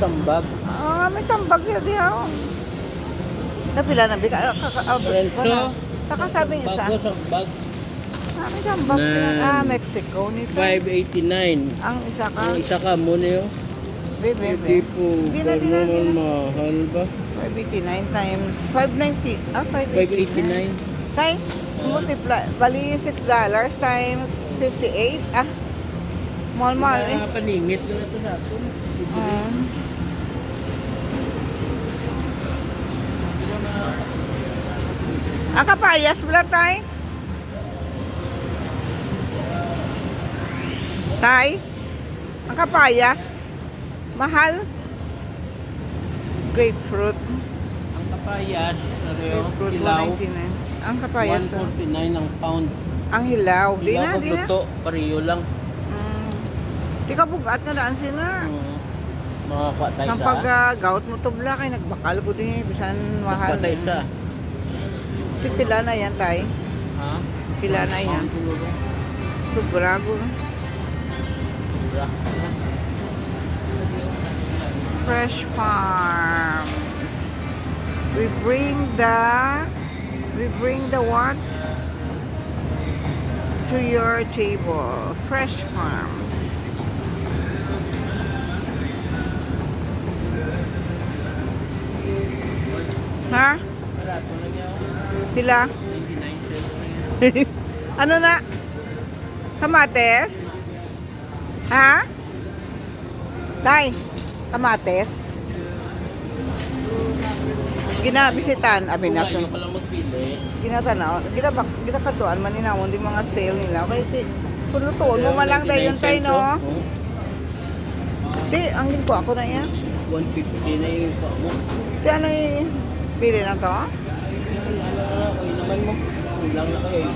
sambag. Ah, may tambag siya diha. Napila na bika. Lorenzo. Kakasabi niya isa. Bago sambag. Ah, may tambag siya. Ah, Mexico nito. 589. Ang isa ka. Ang isa ka mo niyo. Bebe. Hindi po. Hindi na. Naman mahal ba? 589 times 590. Ah, 589. Tay, multiply. Bali $6 times 58. Ah, mahal eh. Paningit na ito sa atin. Ang kapayas wala tay? Tay? Ang kapayas? Mahal? Grapefruit. Ang kapayas, Grapefruit, hilaw, 199. Ang kapayas. 149 ang pound. Ang hilaw. Di Hilaw na, pag di na. luto, pariyo lang. Di ka bugat na daan sila. Makakuha tayo Sa sa... pag-gout mo tubla kay nagbakal ko din. Bisan mahal. Makakuha tayo sa... Pila na yan tay? Ha? Pila na yan? Pound siguro. Sobrago. Sobra. Fresh Farm. We bring the what to your table. Fresh Farm. Ha? Barato lang yan. Pila? 99 cents. Ano na? Kamates? Ha? Tay, kamates? Ginabisitan, abi na Kung ayaw ka lang magpili, ginatanaw, ginakatuan man ninawon di mga sale nila. Kaya pulutuon mo man lang tayo yun tayo, no? Di, ang ginko ako na yan. 150 na yung pa mo. Di, ano yung pili na to? Ano, oy naman mo. Kulang na kayo.